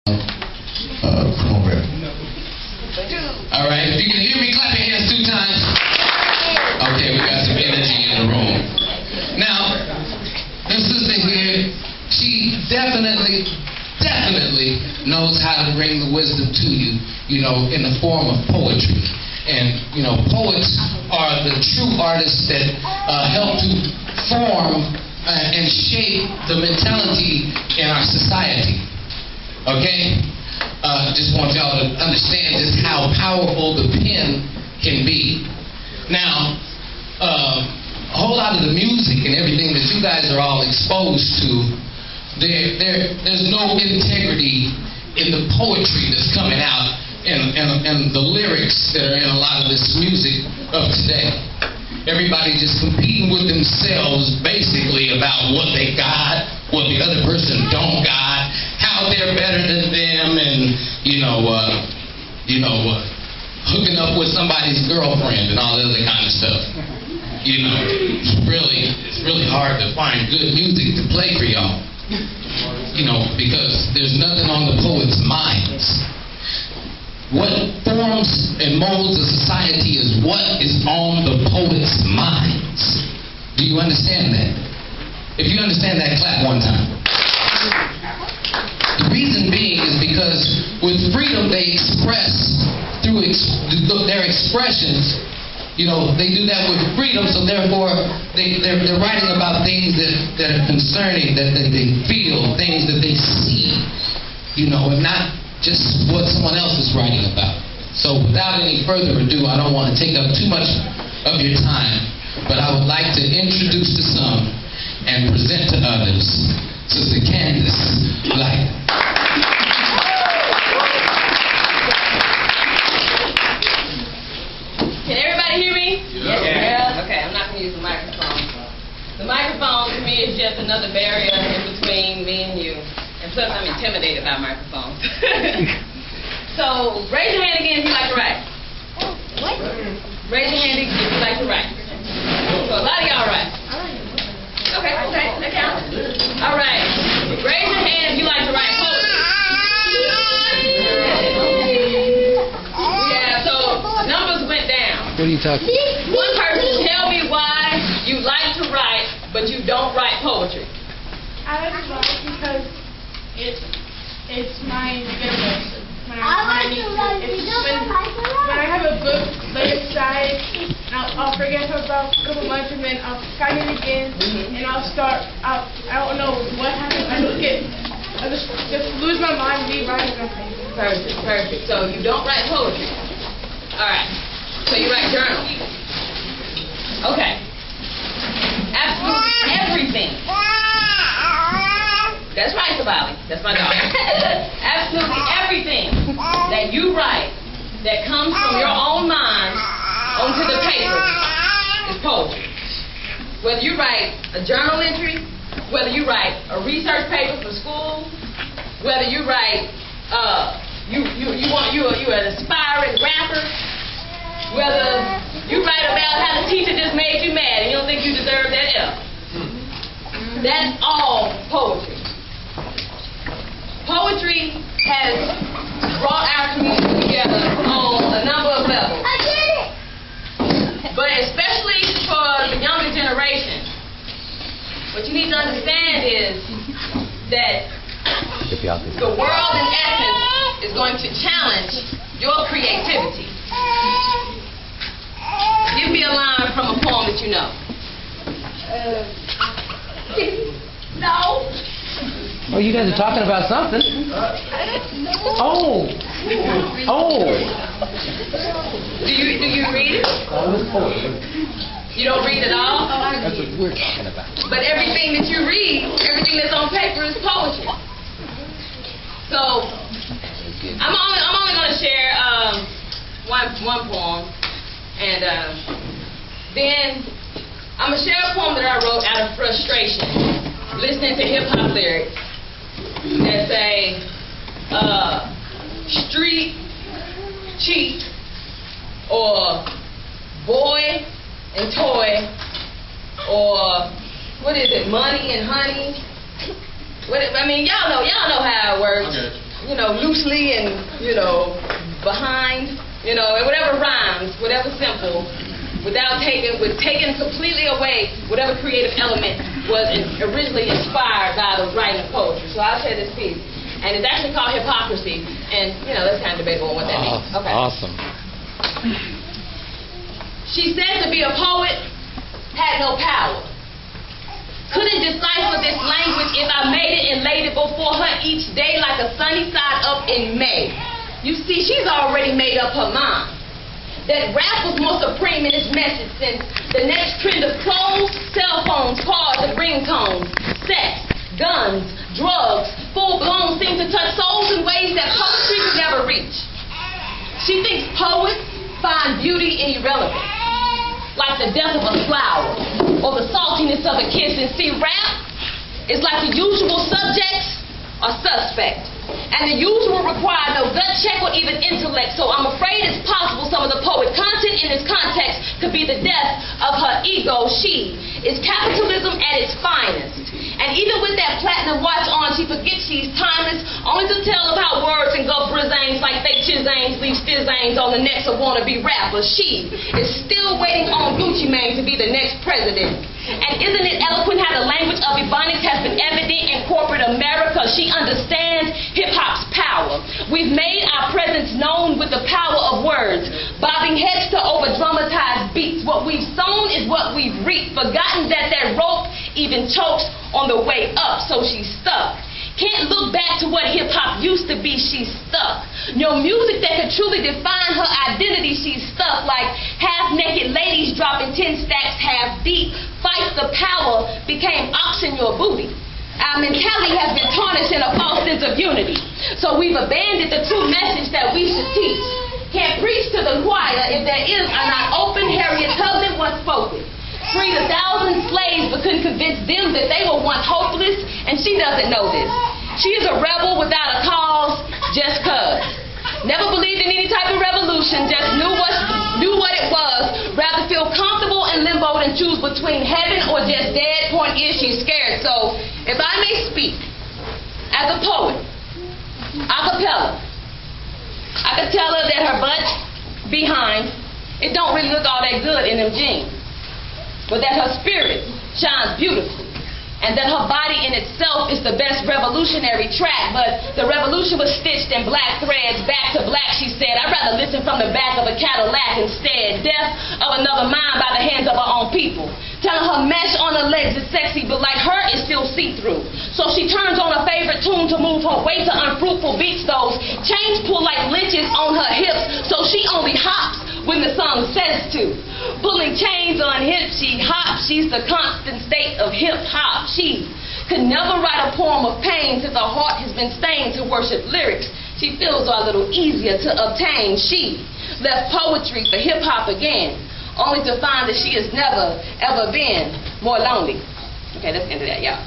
program. All right, if you can hear me, clap your hands 2 times. Okay, we got some energy in the room. Now, this sister here, she definitely knows how to bring the wisdom to you, in the form of poetry. And, poets are the true artists that help to form and shape the mentality in our society. Okay? Just want y'all to understand just how powerful the pen can be. Now, a whole lot of the music and everything that you guys are all exposed to, there's no integrity in the poetry that's coming out and the lyrics that are in a lot of this music of today. Everybody just competing with themselves basically about what they got, what the other person don't got, how they're better than them, and hooking up with somebody's girlfriend and all that other kind of stuff. It's really hard to find good music to play for y'all. Because there's nothing on the poet's minds. What forms and molds a society is what is on the poet's minds. Do you understand that? If you understand that, clap 1 time. The reason being is because with freedom they express through their expressions. They do that with freedom, so therefore they're writing about things that are concerning, that they feel, things that they see, and not just what someone else is writing about. So without any further ado, I don't want to take up too much of your time, but I would like to introduce to some and present to others Sister Candace Liger. Can everybody hear me? Yeah. Okay, I'm not going to use the microphone. The microphone to me is just another barrier in between me and you. And plus I'm intimidated by microphones. So raise your hand again if you like to write. What? Raise your hand if you like to write. So a lot of y'all write. Okay, that counts. All right. Raise your hand if you like to write poetry. Yeah, so numbers went down. What are you talking about? One person tell me why you like to write, but you don't write poetry. I like to write because it's my getaway. When I have a book laid aside, I'll forget for about a couple months, and then I'll find it again, and I'll start. I don't know what happened. I just lose my mind, be writing something. Perfect. So you don't write poetry. All right. So you write journals. Okay. Absolutely everything. That's right, Savali. That's my dog. Absolutely everything that you write that comes from your own mind onto the paper is poetry. Whether you write a journal entry, whether you write a research paper for school, whether you write you're an aspiring rapper, whether you write about how the teacher just made you mad and you don't think you deserve that F. That's all poetry. Poetry has brought our community together on a number of levels. I did it! But especially for the younger generation, what you need to understand is that the world in essence is going to challenge your creativity. Give me a line from a poem that you know. No. Oh, you guys are talking about something. Oh. Do you read it? You don't read at all? That's what we're talking about. But everything that you read, everything that's on paper is poetry. So I'm only going to share one poem, and then I'm going to share a poem that I wrote out of frustration, listening to hip hop lyrics that say, street cheat, or boy and toy, or what is it, money and honey. Y'all know how it works. Okay. loosely and, behind, and whatever rhymes, whatever simple, taking completely away whatever creative element was originally inspired by the writing of poetry. So I'll share this piece. And it's actually called Hypocrisy. And, that's kind of debatable on what that means. Okay. Awesome. She said to be a poet had no power. Couldn't decipher this language if I made it and laid it before her each day like a sunny side up in May. You see, she's already made up her mind that rap was more supreme in its message than the next trend of clothes, cell phones, cars, and ringtones, sex, guns, drugs, full-blown seem to touch souls in ways that poetry could never reach. She thinks poets find beauty in irrelevance, like the death of a flower or the saltiness of a kiss. And see, rap is like the usual subjects are suspect. And the usual require no gut check or even intellect. So I'm afraid it's possible some of the poet content in this context could be the death of her ego. She is capitalism at its finest. And even with that platinum watch on, she forgets she's timeless, only to tell about words and go brizanes like fake chizanes, leave fizzanes on the necks of wannabe rappers. She is still waiting on Gucci Mane to be the next president. And isn't it eloquent how the language of ebonics has been evident in corporate America? She understands hip-hop's power. We've made our presence known with the power of words, bobbing heads to over-dramatized beats. What we've sown is what we've reaped, forgotten that rope even chokes on the way up, so she's stuck. Can't look back to what hip-hop used to be, she's stuck. No music that could truly define her identity, she's stuck. Like half-naked ladies dropping 10 stacks half deep. Fight the power became auction your booty. Our mentality has been tarnished in a false sense of unity. So we've abandoned the true message that we should teach. Can't preach to the choir if there is a not open. Harriet Tubman once spoken. Freed 1,000 slaves but couldn't convince them that they were once hopeless, and she doesn't know this. She is a rebel without a cause, just cause. Never believed in any type of revolution, just knew what it was. Rather feel comfortable in limbo than choose between heaven or just dead. Point is, she's scared. So, if I may speak, as a poet, a cappella, I could tell her that her butt behind, it don't really look all that good in them jeans. But that her spirit shines beautifully, and that her body in itself is the best revolutionary track. But the revolution was stitched in black threads, back to black, she said. I'd rather listen from the back of a Cadillac instead. Death of another mind by the hands of her own people. Telling her mesh on her legs is sexy, but like her, it's still see-through. So she turns on her favorite tune to move her way to unfruitful beats. Those chains pull like lynches on her hips, so she only hops when the song says to. Pulling chains on hips, she hops. She's the constant state of hip-hop. She could never write a poem of pain since her heart has been stained to worship lyrics. She feels are a little easier to obtain. She left poetry for hip-hop again, only to find that she has never, ever been more lonely. Okay, let's end that, y'all.